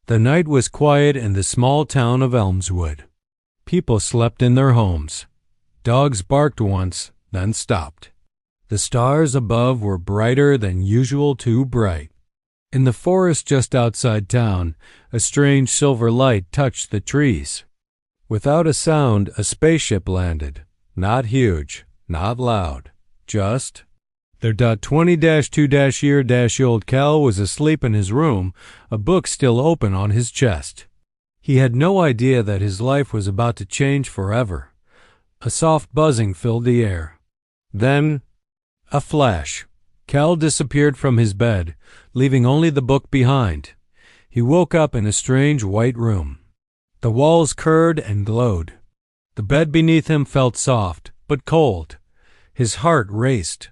The night was quiet in the small town of Elmswood. People slept in their homes. Dogs barked once, then stopped. The stars above were brighter than usual, too bright. In the forest just outside town, a strange silver light touched the trees. Without a sound, a spaceship landed. Not huge, not loud, just... Their .20-2-year-old Cal was asleep in his room, a book still open on his chest. He had no idea that his life was about to change forever. A soft buzzing filled the air. Then, a flash. Cal disappeared from his bed, leaving only the book behind. He woke up in a strange white room. The walls curved and glowed. The bed beneath him felt soft, but cold. His heart raced.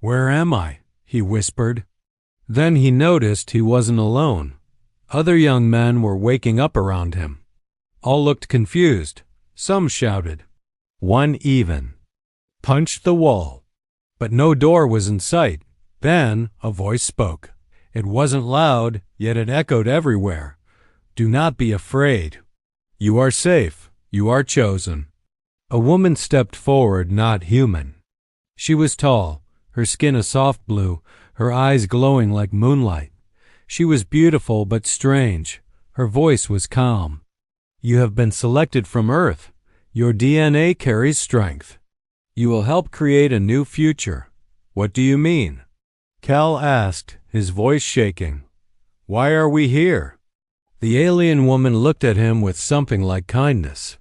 "Where am I?" he whispered. Then he noticed he wasn't alone. Other young men were waking up around him. All looked confused. Some shouted. One even punched the wall. But no door was in sight. Then a voice spoke. It wasn't loud, yet it echoed everywhere. "Do not be afraid. You are safe. You are chosen." A woman stepped forward, not human. She was tall, her skin a soft blue, her eyes glowing like moonlight. She was beautiful but strange. Her voice was calm. "You have been selected from Earth. Your DNA carries strength. You will help create a new future." "What do you mean?" Cal asked, his voice shaking. "Why are we here?" The alien woman looked at him with something like kindness.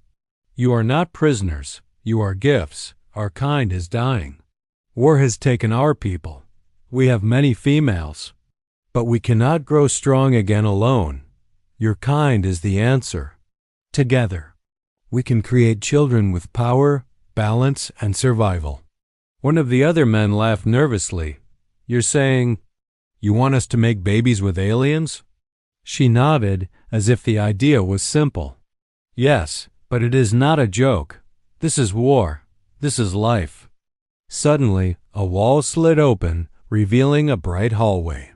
"You are not prisoners. You are gifts. Our kind is dying. War has taken our people. We have many females. But we cannot grow strong again alone. Your kind is the answer. Together, we can create children with power, balance, and survival." One of the other men laughed nervously. "You're saying you want us to make babies with aliens?" She nodded, as if the idea was simple. "Yes, but it is not a joke. This is war. This is life." Suddenly, a wall slid open, revealing a bright hallway.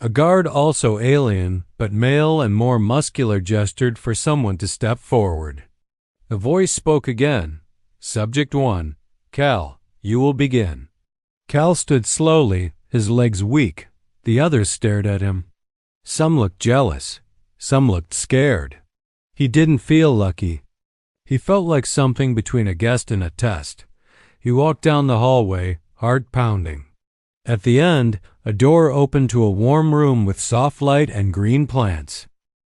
A guard, also alien, but male and more muscular, gestured for someone to step forward. The voice spoke again. "Subject 1, Cal, you will begin." Cal stood slowly, his legs weak. The others stared at him. Some looked jealous. Some looked scared. He didn't feel lucky. He felt like something between a guest and a test. He walked down the hallway, heart pounding. At the end, a door opened to a warm room with soft light and green plants.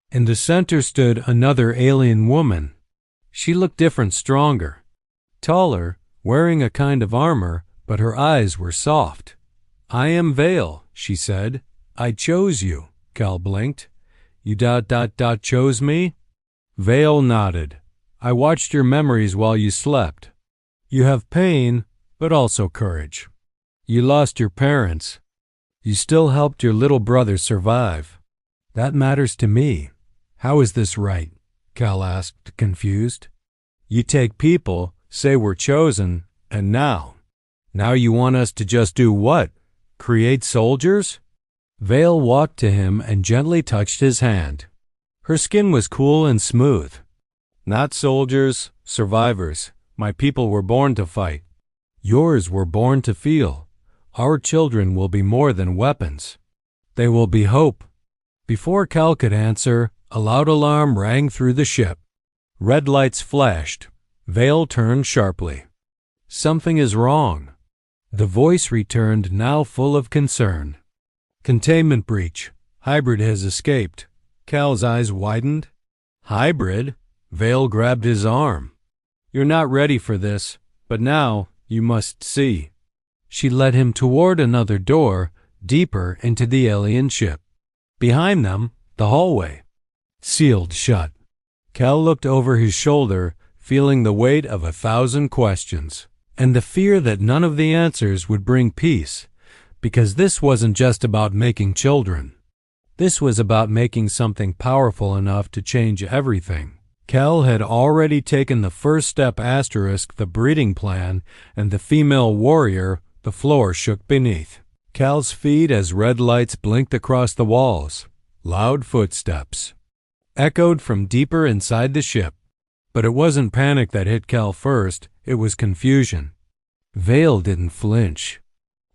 In the center stood another alien woman. She looked different, stronger. Taller, wearing a kind of armor, but her eyes were soft. "I am Vael," she said. "I chose you." Cal blinked. "You chose me?" Vael nodded. "I watched your memories while you slept. You have pain, but also courage. You lost your parents. You still helped your little brother survive. That matters to me." "How is this right?" Cal asked, confused. "You take people, say we're chosen, and now you want us to just do what? Create soldiers?" Vael walked to him and gently touched his hand. Her skin was cool and smooth. "Not soldiers, survivors. My people were born to fight. Yours were born to feel. Our children will be more than weapons. They will be hope." Before Cal could answer, a loud alarm rang through the ship. Red lights flashed. Vael turned sharply. "Something is wrong." The voice returned, now full of concern. "Containment breach. Hybrid has escaped." Cal's eyes widened. "Hybrid?" Vael grabbed his arm. "You're not ready for this, but now you must see." She led him toward another door, deeper into the alien ship. Behind them, the hallway. Sealed shut. Cal looked over his shoulder, feeling the weight of 1,000 questions, and the fear that none of the answers would bring peace, because this wasn't just about making children. This was about making something powerful enough to change everything. Cal had already taken the first step, the breeding plan, and the female warrior. The floor shook beneath Cal's feet as red lights blinked across the walls. Loud footsteps. echoed from deeper inside the ship. But it wasn't panic that hit Cal first, it was confusion. Vael didn't flinch.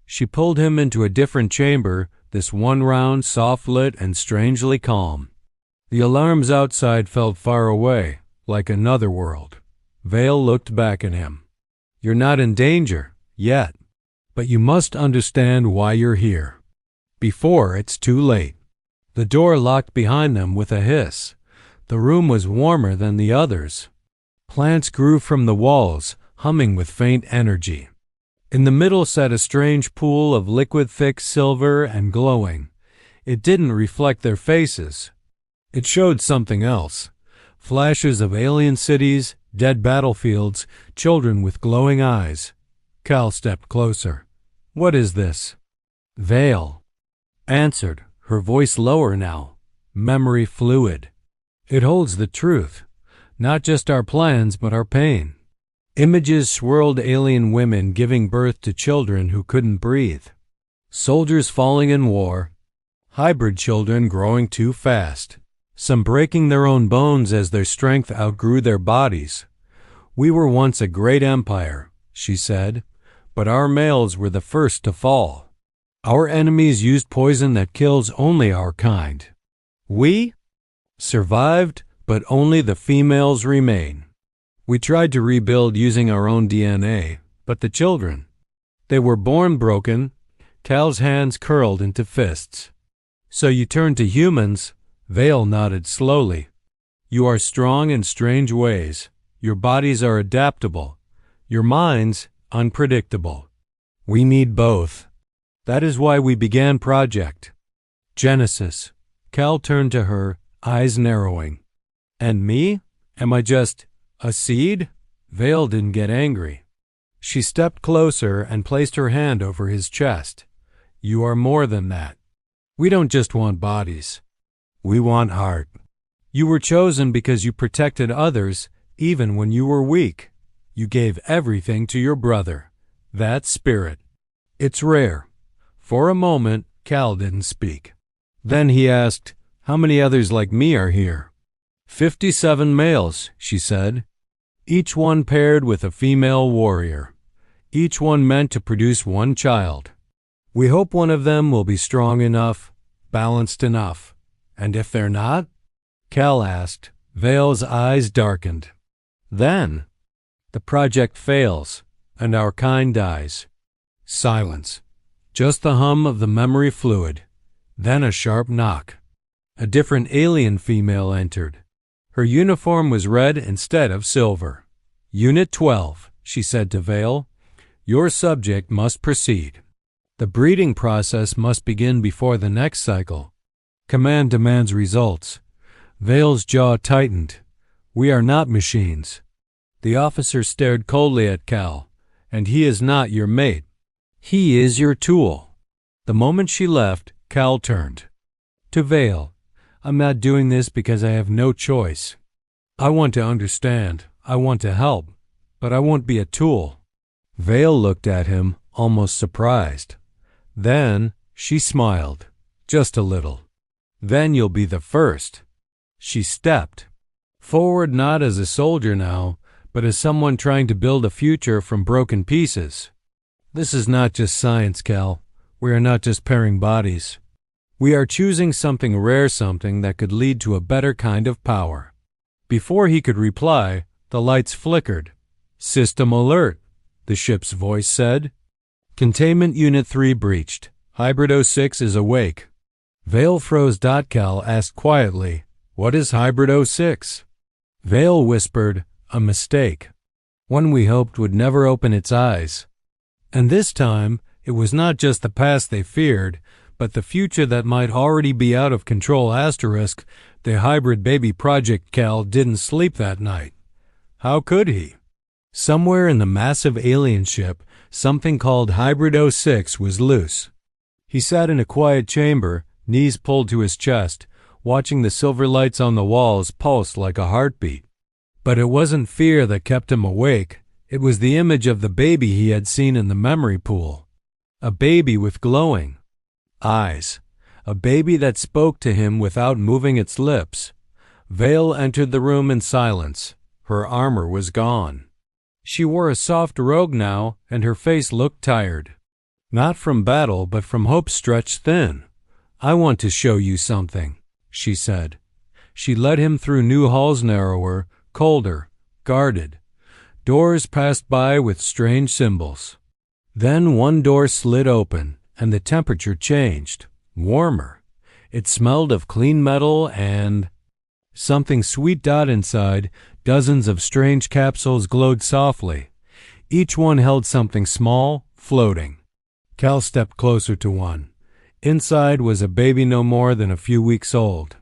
She pulled him into a different chamber, this one round, soft-lit, and strangely calm. The alarms outside felt far away, like another world. Vael looked back at him. "You're not in danger, yet. But you must understand why you're here. Before it's too late." The door locked behind them with a hiss. The room was warmer than the others. Plants grew from the walls, humming with faint energy. In the middle sat a strange pool of liquid thick silver and glowing. It didn't reflect their faces. It showed something else. Flashes of alien cities, dead battlefields, children with glowing eyes. Cal stepped closer. "What is this?" Vael answered, her voice lower now, memory fluid. "It holds the truth, not just our plans but our pain." Images swirled: alien women giving birth to children who couldn't breathe, soldiers falling in war, hybrid children growing too fast, some breaking their own bones as their strength outgrew their bodies. "We were once a great empire," she said, "but our males were the first to fall. Our enemies used poison that kills only our kind. We survived, but only the females remain. We tried to rebuild using our own DNA, but the children, they were born broken." Cal's hands curled into fists. "So you turned to humans?" Vael nodded slowly. "You are strong in strange ways. Your bodies are adaptable. Your minds unpredictable. We need both. That is why we began Project Genesis." Cal turned to her, eyes narrowing. "And me? Am I just a seed?" Vael didn't get angry. She stepped closer and placed her hand over his chest. "You are more than that. We don't just want bodies. We want heart. You were chosen because you protected others even when you were weak. You gave everything to your brother. That spirit. It's rare." For a moment, Cal didn't speak. Then he asked, "How many others like me are here?" 57 males, she said. "Each one paired with a female warrior. Each one meant to produce one child. We hope one of them will be strong enough, balanced enough. And if they're not?" Cal asked. Vael's eyes darkened. "Then the project fails, and our kind dies." Silence. Just the hum of the memory fluid. Then a sharp knock. A different alien female entered. Her uniform was red instead of silver. "Unit 12, she said to Vael. "Your subject must proceed. The breeding process must begin before the next cycle. Command demands results." Vael's jaw tightened. "We are not machines." The officer stared coldly at Cal. "And he is not your mate. He is your tool." The moment she left, Cal turned to Vael. "I'm not doing this because I have no choice. I want to understand. I want to help. But I won't be a tool." Vael looked at him, almost surprised. Then she smiled, just a little. "Then you'll be the first." She stepped forward, not as a soldier now, but as someone trying to build a future from broken pieces. "This is not just science, Cal. We are not just pairing bodies. We are choosing something rare, something that could lead to a better kind of power." Before he could reply, the lights flickered. "System alert," the ship's voice said. "Containment Unit 3 breached. Hybrid 06 is awake." Vael froze. Cal asked quietly, "What is Hybrid 06? Vael whispered, "A mistake. One we hoped would never open its eyes." And this time, it was not just the past they feared, but the future that might already be out of control. The hybrid baby project. Cal didn't sleep that night. How could he? Somewhere in the massive alien ship, something called Hybrid 06 was loose. He sat in a quiet chamber, knees pulled to his chest, watching the silver lights on the walls pulse like a heartbeat. But it wasn't fear that kept him awake. It was the image of the baby he had seen in the memory pool. A baby with glowing eyes. A baby that spoke to him without moving its lips. Vael entered the room in silence. Her armor was gone. She wore a soft robe now, and her face looked tired. Not from battle, but from hope stretched thin. "I want to show you something," she said. She led him through new halls narrower, colder, guarded. Doors passed by with strange symbols. Then one door slid open, and the temperature changed, warmer. It smelled of clean metal and something sweet. Inside, dozens of strange capsules glowed softly. Each one held something small, floating. Cal stepped closer to one. Inside was a baby no more than a few weeks old.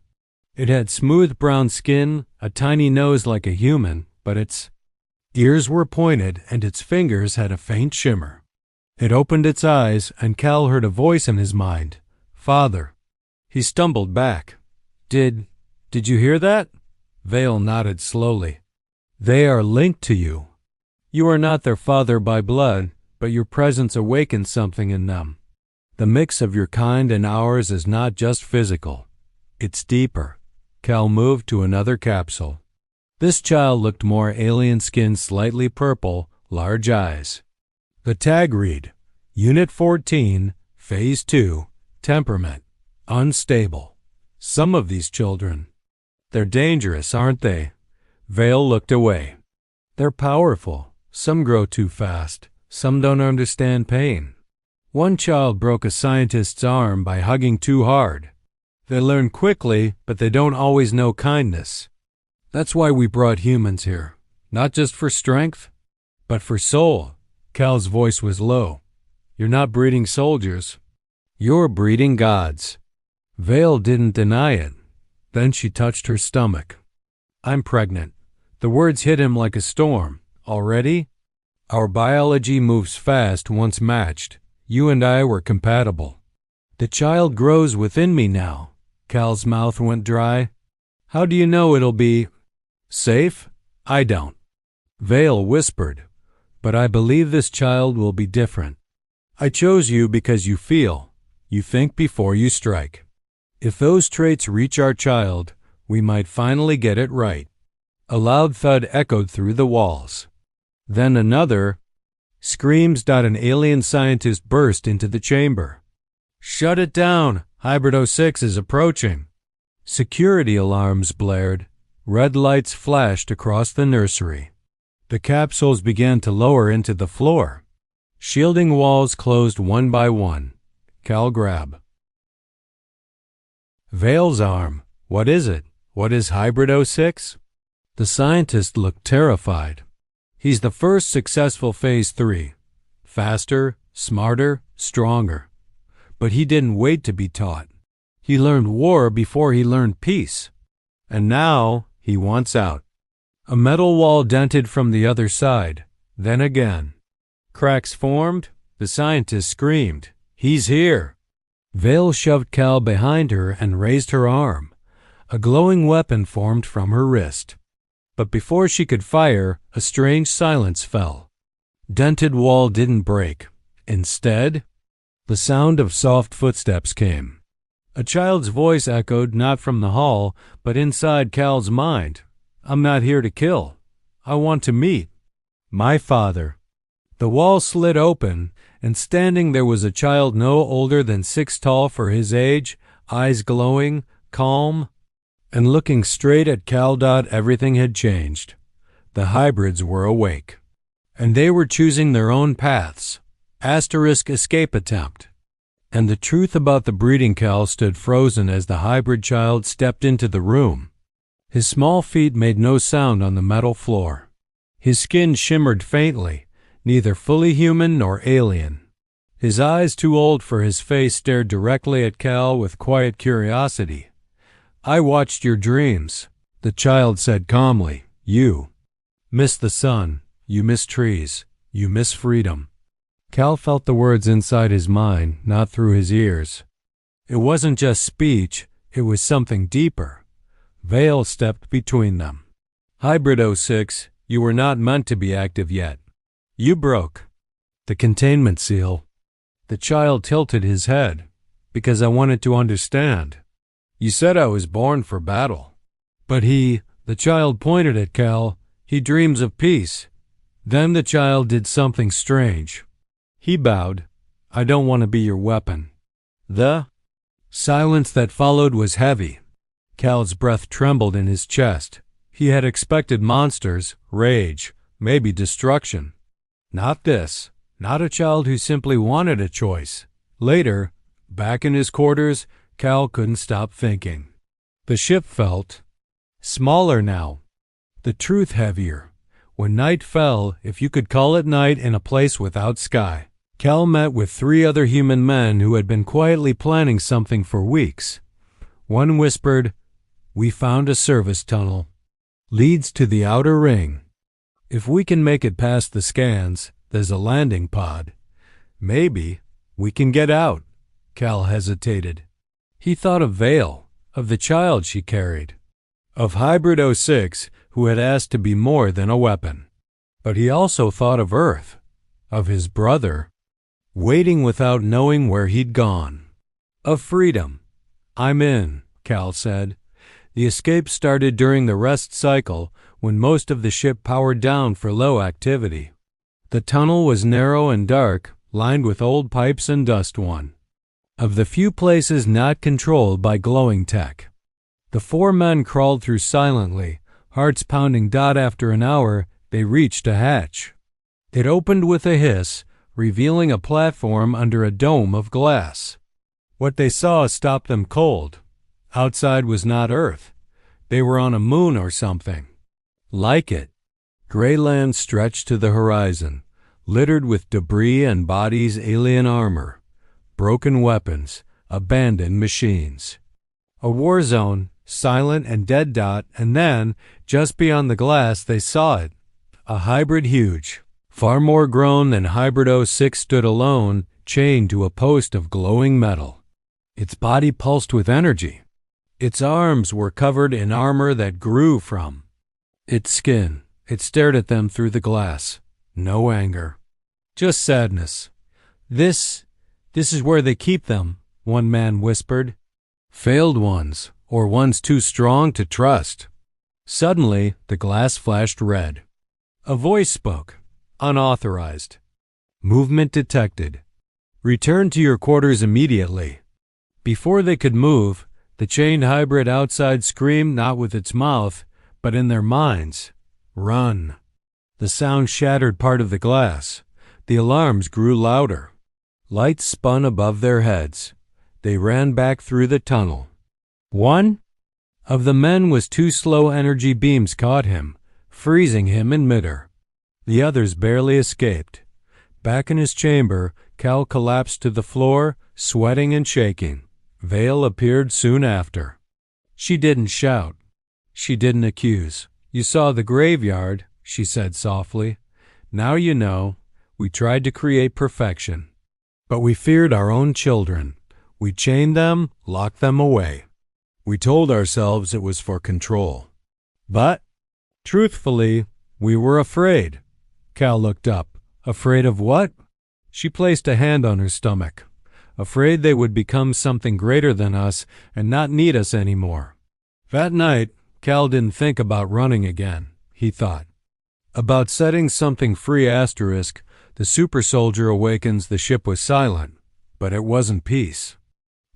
It had smooth brown skin, a tiny nose like a human, but its ears were pointed and its fingers had a faint shimmer. It opened its eyes, and Cal heard a voice in his mind. "Father." He stumbled back. Did you hear that?" Vael nodded slowly. "They are linked to you. You are not their father by blood, but your presence awakens something in them. The mix of your kind and ours is not just physical. It's deeper." Cal moved to another capsule. This child looked more alien skin, slightly purple, large eyes. The tag read, Unit 14, Phase 2, Temperament, Unstable. Some of these children. They're dangerous, aren't they? Vael looked away. They're powerful. Some grow too fast. Some don't understand pain. One child broke a scientist's arm by hugging too hard. They learn quickly, but they don't always know kindness. That's why we brought humans here. Not just for strength, but for soul. Cal's voice was low. You're not breeding soldiers. You're breeding gods. Vael didn't deny it. Then she touched her stomach. I'm pregnant. The words hit him like a storm. Already? Our biology moves fast once matched. You and I were compatible. The child grows within me now. Cal's mouth went dry. How do you know it'll be safe? I don't. Vael whispered. But I believe this child will be different. I chose you because you feel. You think before you strike. If those traits reach our child, we might finally get it right. A loud thud echoed through the walls. Then another. Screams. An alien scientist burst into the chamber. Shut it down. Hybrid 06 is approaching. Security alarms blared. Red lights flashed across the nursery. The capsules began to lower into the floor. Shielding walls closed one by one. Cal grab. Vael's arm. What is it? What is Hybrid 06? The scientist looked terrified. He's the first successful Phase 3. Faster, smarter, stronger. But he didn't wait to be taught. He learned war before he learned peace. And now he wants out. A metal wall dented from the other side. Then again. Cracks formed. The scientist screamed. He's here. Vael shoved Cal behind her and raised her arm. A glowing weapon formed from her wrist. But before she could fire, a strange silence fell. Dented wall didn't break. Instead, the sound of soft footsteps came. A child's voice echoed not from the hall, but inside Cal's mind. I'm not here to kill. I want to meet my father. The wall slid open, and standing there was a child no older than 6 tall for his age, eyes glowing, calm, and looking straight at Cal. Everything had changed. The hybrids were awake, and they were choosing their own paths. Asterisk escape attempt. And the truth about the breeding. Cal stood frozen as the hybrid child stepped into the room. His small feet made no sound on the metal floor. His skin shimmered faintly, neither fully human nor alien. His eyes, too old for his face, stared directly at Cal with quiet curiosity. I watched your dreams, the child said calmly. You miss the sun, you miss trees, you miss freedom. Cal felt the words inside his mind, not through his ears. It wasn't just speech, it was something deeper. Vael stepped between them. Hybrid 06, you were not meant to be active yet. You broke the containment seal. The child tilted his head. Because I wanted to understand. You said I was born for battle. But the child pointed at Cal, he dreams of peace. Then the child did something strange. He bowed. I don't want to be your weapon. The silence that followed was heavy. Cal's breath trembled in his chest. He had expected monsters, rage, maybe destruction. Not this. Not a child who simply wanted a choice. Later, back in his quarters, Cal couldn't stop thinking. The ship felt smaller now. The truth heavier. When night fell, if you could call it night in a place without sky, Cal met with 3 other human men who had been quietly planning something for weeks. One whispered, "We found a service tunnel. Leads to the outer ring. If we can make it past the scans, there's a landing pod. Maybe we can get out." Cal hesitated. He thought of Vael, of the child she carried, of Hybrid 06, who had asked to be more than a weapon. But he also thought of Earth, of his brother, waiting without knowing where he'd gone. Of freedom. "I'm in," Cal said. The escape started during the rest cycle when most of the ship powered down for low activity. The tunnel was narrow and dark, lined with old pipes and dust. One of the few places not controlled by glowing tech. The 4 men crawled through silently, hearts pounding. After an hour, they reached a hatch. It opened with a hiss, revealing a platform under a dome of glass. What they saw stopped them cold. Outside was not Earth. They were on a moon or something. Like it. Gray land stretched to the horizon, littered with debris and bodies, alien armor, broken weapons, abandoned machines. A war zone, silent and dead. And then, just beyond the glass, they saw it. A hybrid huge, far more grown than Hybrid 06, stood alone, chained to a post of glowing metal. Its body pulsed with energy. Its arms were covered in armor that grew from its skin. It stared at them through the glass. No anger. Just sadness. This is where they keep them," one man whispered. "Failed ones, or ones too strong to trust." Suddenly, the glass flashed red. A voice spoke. Unauthorized. "Movement detected. Return to your quarters immediately." Before they could move, the chained hybrid outside screamed, not with its mouth, but in their minds. "Run." The sound shattered part of the glass. The alarms grew louder. Lights spun above their heads. They ran back through the tunnel. One of the men with 2 slow energy beams caught him, freezing him in midair. The others barely escaped. Back in his chamber, Cal collapsed to the floor, sweating and shaking. Vael appeared soon after. She didn't shout. She didn't accuse. "You saw the graveyard," she said softly. "Now you know. We tried to create perfection. But we feared our own children. We chained them, locked them away. We told ourselves it was for control. But, truthfully, we were afraid." Cal looked up. "Afraid of what?" She placed a hand on her stomach. "Afraid they would become something greater than us and not need us anymore." That night, Cal didn't think about running again. He thought about setting something free. The super soldier awakens. The ship was silent, but it wasn't peace.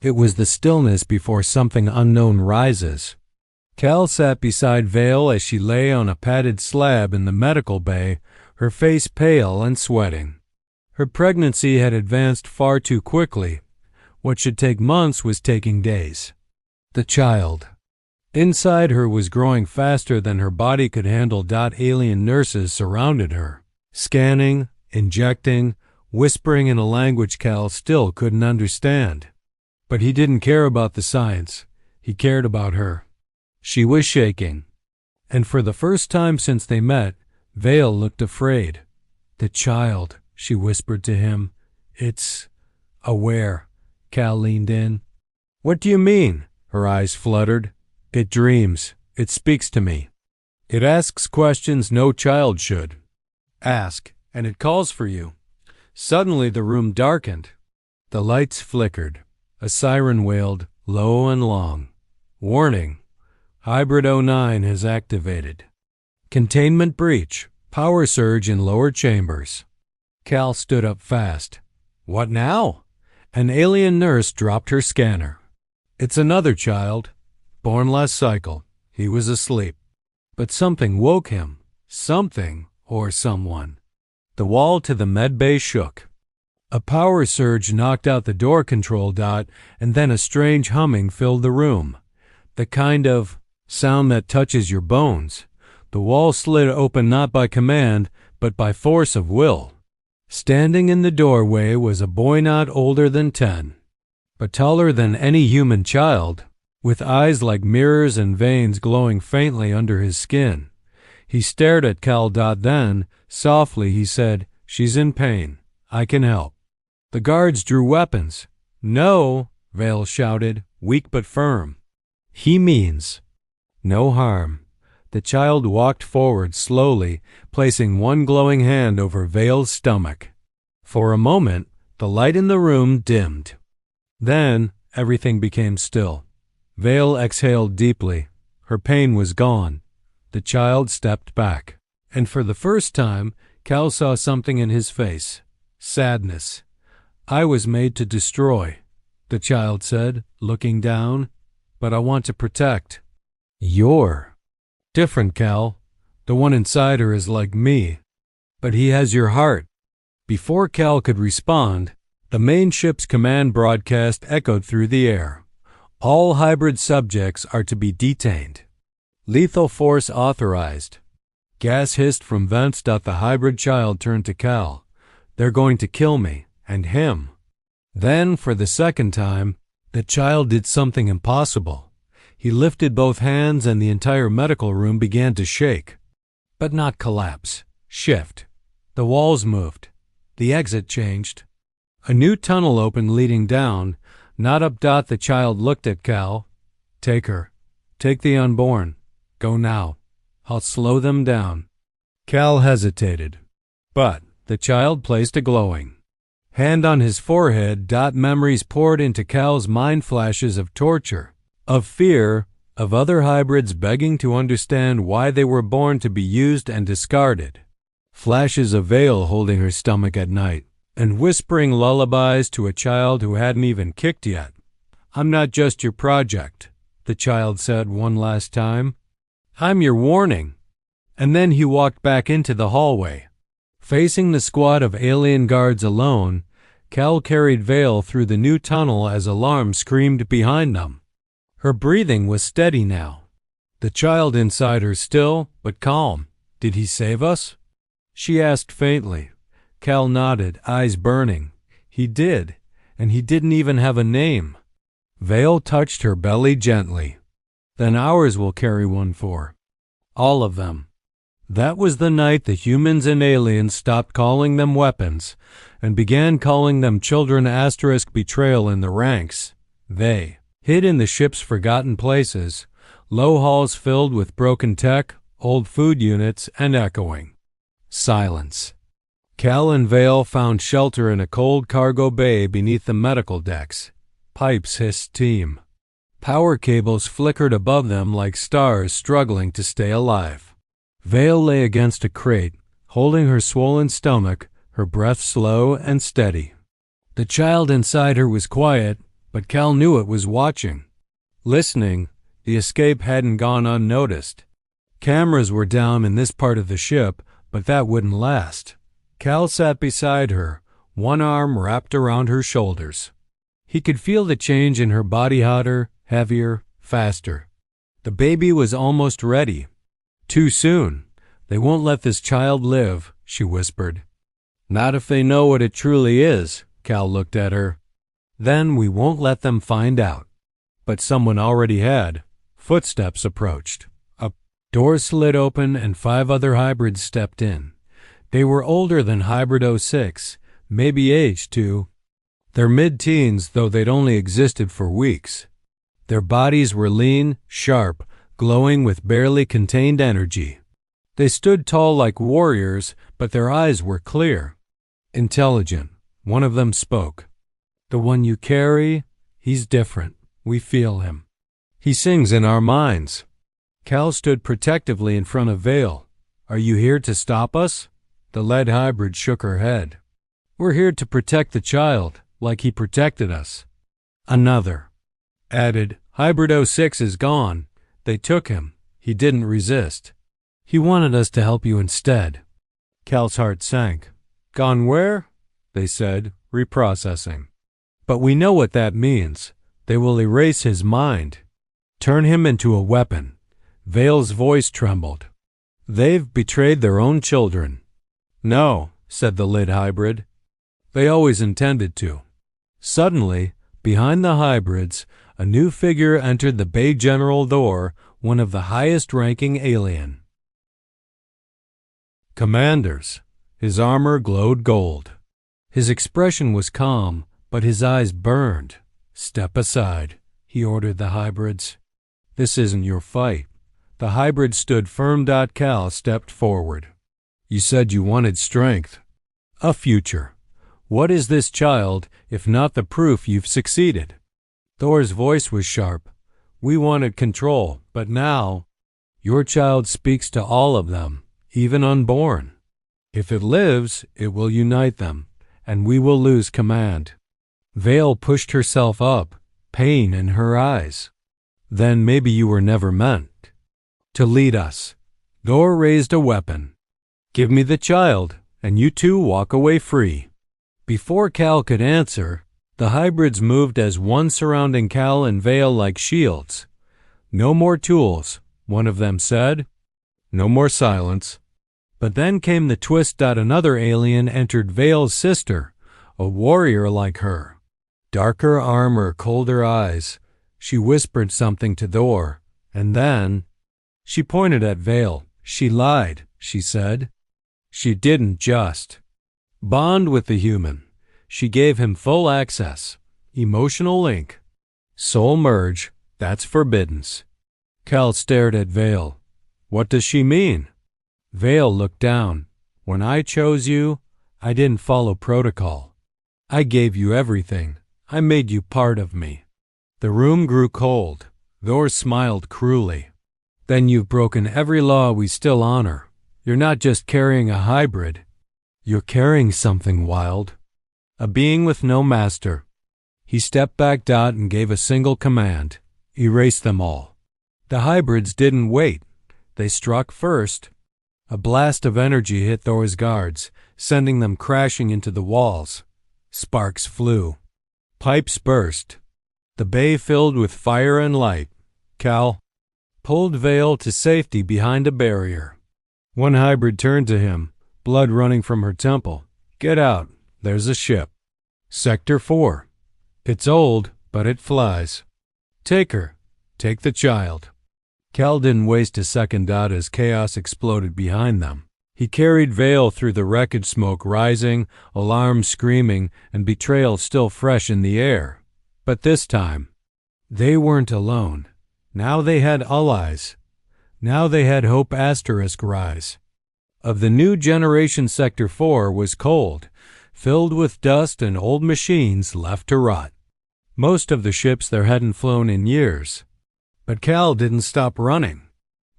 It was the stillness before something unknown rises. Cal sat beside Vael as she lay on a padded slab in the medical bay, her face pale and sweating. Her pregnancy had advanced far too quickly. What should take months was taking days. The child inside her was growing faster than her body could handle. Alien nurses surrounded her, scanning, injecting, whispering in a language Cal still couldn't understand. But he didn't care about the science. He cared about her. She was shaking. And for the first time since they met, Vael looked afraid. "The child," she whispered to him. "It's aware." Cal leaned in. "What do you mean?" Her eyes fluttered. "It dreams. It speaks to me. It asks questions no child should ask, and it calls for you." Suddenly the room darkened. The lights flickered. A siren wailed, low and long. "Warning. Hybrid '09 has activated. Containment breach. Power surge in lower chambers. Cal stood up fast. What now? An alien nurse dropped her scanner. It's another child. Born last cycle. He was asleep. But something woke him. Something or someone. The wall to the med bay shook. A power surge knocked out the door control dot, and then a strange humming filled the room. The kind of sound that touches your bones. The wall slid open not by command, but by force of will. Standing in the doorway was a boy not older than 10, but taller than any human child, with eyes like mirrors and veins glowing faintly under his skin. He stared at Cal. Then, softly, he said, "She's in pain. I can help." The guards drew weapons. "No," Vael shouted, weak but firm. "He means no harm." The child walked forward slowly, placing one glowing hand over Vael's stomach. For a moment, the light in the room dimmed. Then, everything became still. Vael exhaled deeply. Her pain was gone. The child stepped back. And for the first time, Cal saw something in his face. Sadness. "I was made to destroy," the child said, looking down. "But I want to protect." "You're different, Cal. The one inside her is like me. But he has your heart." Before Cal could respond, the main ship's command broadcast echoed through the air. "All hybrid subjects are to be detained. Lethal force authorized." Gas hissed from vents. The hybrid child turned to Cal. "They're going to kill me, and him." Then, for the second time, the child did something impossible. He lifted both hands and the entire medical room began to shake. But not collapse. Shift. The walls moved. The exit changed. A new tunnel opened leading down. Not up. The child looked at Cal. "Take her. Take the unborn. Go now. I'll slow them down." Cal hesitated. But the child placed a glowing hand on his forehead. Memories poured into Cal's mind, flashes of torture, of fear, of other hybrids begging to understand why they were born to be used and discarded. Flashes of Vael holding her stomach at night and whispering lullabies to a child who hadn't even kicked yet. "I'm not just your project," the child said one last time. "I'm your warning." And then he walked back into the hallway. Facing the squad of alien guards alone, Cal carried Vael through the new tunnel as alarm screamed behind them. Her breathing was steady now. The child inside her still, but calm. "Did he save us?" she asked faintly. Cal nodded, eyes burning. "He did, and he didn't even have a name." Vael touched her belly gently. "Then ours will carry one for all of them." That was the night the humans and aliens stopped calling them weapons and began calling them children. Betrayal in the ranks. They hid in the ship's forgotten places, low halls filled with broken tech, old food units, and echoing silence. Cal and Vael found shelter in a cold cargo bay beneath the medical decks. Pipes hissed steam. Power cables flickered above them like stars struggling to stay alive. Vael lay against a crate, holding her swollen stomach, her breath slow and steady. The child inside her was quiet, but Cal knew it was watching. Listening, the escape hadn't gone unnoticed. Cameras were down in this part of the ship, but that wouldn't last. Cal sat beside her, one arm wrapped around her shoulders. He could feel the change in her body, hotter, heavier, faster. The baby was almost ready. "Too soon. They won't let this child live," she whispered. "Not if they know what it truly is," Cal looked at her. "Then we won't let them find out." But someone already had. Footsteps approached. A door slid open and 5 other hybrids stepped in. They were older than Hybrid '06, maybe aged too. Their mid-teens, though they'd only existed for weeks. Their bodies were lean, sharp, glowing with barely contained energy. They stood tall like warriors, but their eyes were clear. Intelligent. One of them spoke. "The one you carry, he's different. We feel him. He sings in our minds." Cal stood protectively in front of Vael. "Are you here to stop us?" The lead hybrid shook her head. "We're here to protect the child, like he protected us." Another added, "Hybrid 06 is gone. They took him. He didn't resist. He wanted us to help you instead." Cal's heart sank. "Gone where?" they said, reprocessing. "But we know what that means. They will erase his mind. Turn him into a weapon." Vail's voice trembled. "They've betrayed their own children." "No," said the lid hybrid. "They always intended to." Suddenly, behind the hybrids, a new figure entered the Bay General door, one of the highest-ranking alien. Commanders. His armor glowed gold. His expression was calm, but his eyes burned. "Step aside," he ordered the hybrids. "This isn't your fight." The hybrid stood firm. Cal stepped forward. "You said you wanted strength. A future. What is this child, if not the proof you've succeeded?" Thor's voice was sharp. "We wanted control, but now your child speaks to all of them, even unborn. If it lives, it will unite them, and we will lose command." Vael pushed herself up, pain in her eyes. "Then maybe you were never meant to lead us." Thor raised a weapon. "Give me the child, and you two walk away free." Before Cal could answer, the hybrids moved as one, surrounding Cal and Vael like shields. "No more tools," one of them said. "No more silence." But then came the twist. Another alien entered. Vael's sister, a warrior like her. Darker armor, colder eyes. She whispered something to Thor, and then she pointed at Vael. "She lied," she said. "She didn't just bond with the human. She gave him full access. Emotional link. Soul merge. That's forbiddance." Cal stared at Vael. "What does she mean?" Vael looked down. "When I chose you, I didn't follow protocol. I gave you everything. I made you part of me." The room grew cold. Thor smiled cruelly. "Then you've broken every law we still honor. You're not just carrying a hybrid. You're carrying something wild. A being with no master." He stepped back. And gave a single command. "Erase them all." The hybrids didn't wait. They struck first. A blast of energy hit Thor's guards, sending them crashing into the walls. Sparks flew. Pipes burst. The bay filled with fire and light. Cal pulled Vael to safety behind a barrier. One hybrid turned to him, blood running from her temple. "Get out. There's a ship. Sector 4. It's old, but it flies. Take her. Take the child." Cal didn't waste a second. As chaos exploded behind them. He carried Vael through the wreckage, smoke rising, alarms screaming, and betrayal still fresh in the air. But this time, they weren't alone. Now they had allies. Now they had hope. Rise. Of the new generation, Sector 4 was cold, filled with dust and old machines left to rot. Most of the ships there hadn't flown in years. But Cal didn't stop running.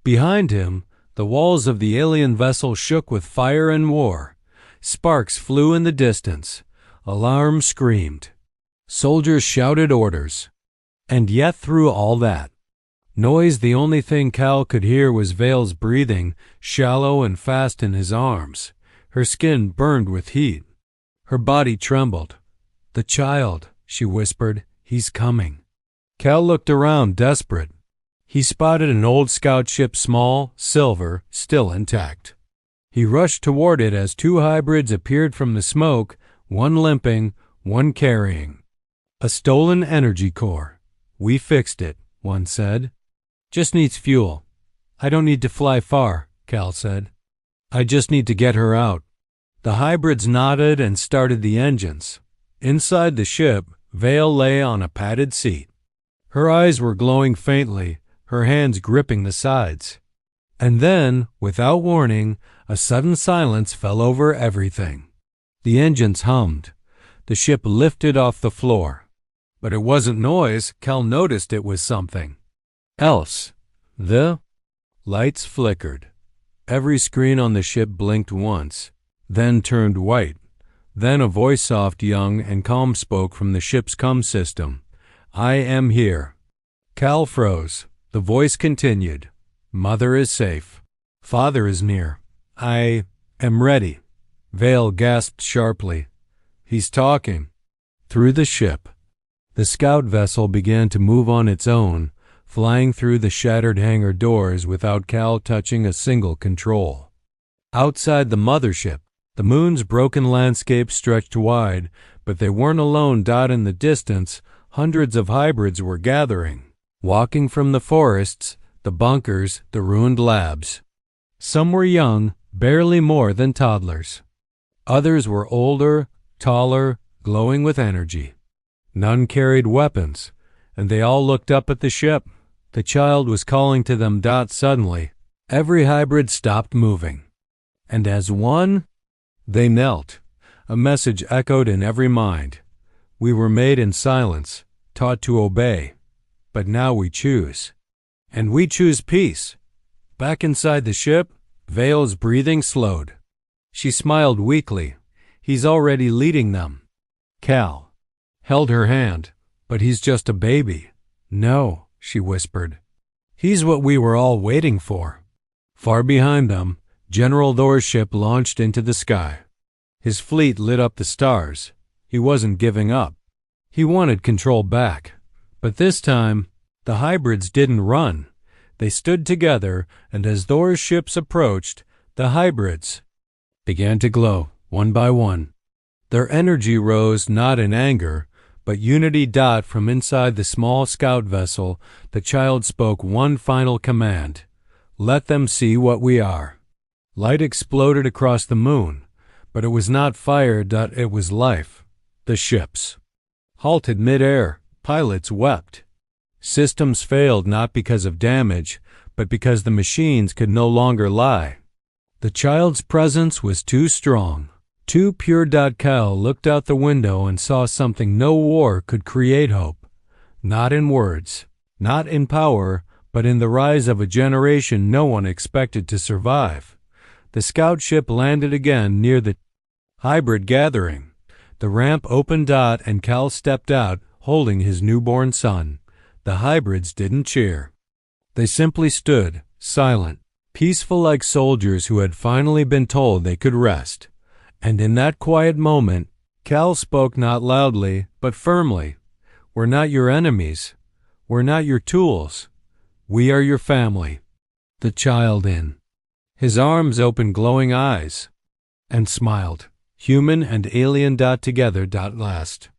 Behind him, the walls of the alien vessel shook with fire and war. Sparks flew in the distance. Alarms screamed. Soldiers shouted orders. And yet through all that noise, the only thing Cal could hear was Vael's breathing, shallow and fast in his arms. Her skin burned with heat. Her body trembled. "The child," she whispered. "He's coming." Cal looked around, desperate. He spotted an old scout ship, small, silver, still intact. He rushed toward it as two hybrids appeared from the smoke, one limping, one carrying a stolen energy core. "We fixed it," one said. "Just needs fuel." "I don't need to fly far," Cal said. "I just need to get her out." The hybrids nodded and started the engines. Inside the ship, Vael lay on a padded seat. Her eyes were glowing faintly, her hands gripping the sides. And then, without warning, a sudden silence fell over everything. The engines hummed. The ship lifted off the floor. But it wasn't noise. Cal noticed it was something else. The Lights flickered. Every screen on the ship blinked once, then turned white. Then a voice, soft, young, and calm, spoke from the ship's comm system. "I am here." Cal froze. The voice continued. "Mother is safe. Father is near. I am ready." Vael gasped sharply. "He's talking." Through the ship, the scout vessel began to move on its own, flying through the shattered hangar doors without Cal touching a single control. Outside the mothership, the moon's broken landscape stretched wide, but they weren't alone. In the distance, hundreds of hybrids were gathering, walking from the forests, the bunkers, the ruined labs. Some were young, barely more than toddlers. Others were older, taller, glowing with energy. None carried weapons, and they all looked up at the ship. The child was calling to them. Suddenly, every hybrid stopped moving. And as one, they knelt. A message echoed in every mind. We were made in silence, taught to obey. But now we choose. And we choose peace. Back inside the ship, Vael's breathing slowed. She smiled weakly. He's already leading them. Cal held her hand. "But he's just a baby." "No," she whispered. "He's what we were all waiting for." Far behind them, General Thor's ship launched into the sky. His fleet lit up the stars. He wasn't giving up. He wanted control back. But this time, the hybrids didn't run. They stood together, and as Thor's ships approached, the hybrids began to glow, one by one. Their energy rose not in anger, but unity. From inside the small scout vessel, the child spoke one final command. "Let them see what we are." Light exploded across the moon, but it was not fire. It was life. The ships halted mid-air. Pilots wept. Systems failed not because of damage, but because the machines could no longer lie. The child's presence was too strong, too pure. Cal looked out the window and saw something no war could create: hope. Not in words, not in power, but in the rise of a generation no one expected to survive. The scout ship landed again near the hybrid gathering. The ramp opened. And Cal stepped out, holding his newborn son. The hybrids didn't cheer. They simply stood, silent, peaceful, like soldiers who had finally been told they could rest. And in that quiet moment, Cal spoke, not loudly, but firmly. "We're not your enemies. We're not your tools. We are your family." The child in his arms opened glowing eyes and smiled. Human and alien. Together. Last.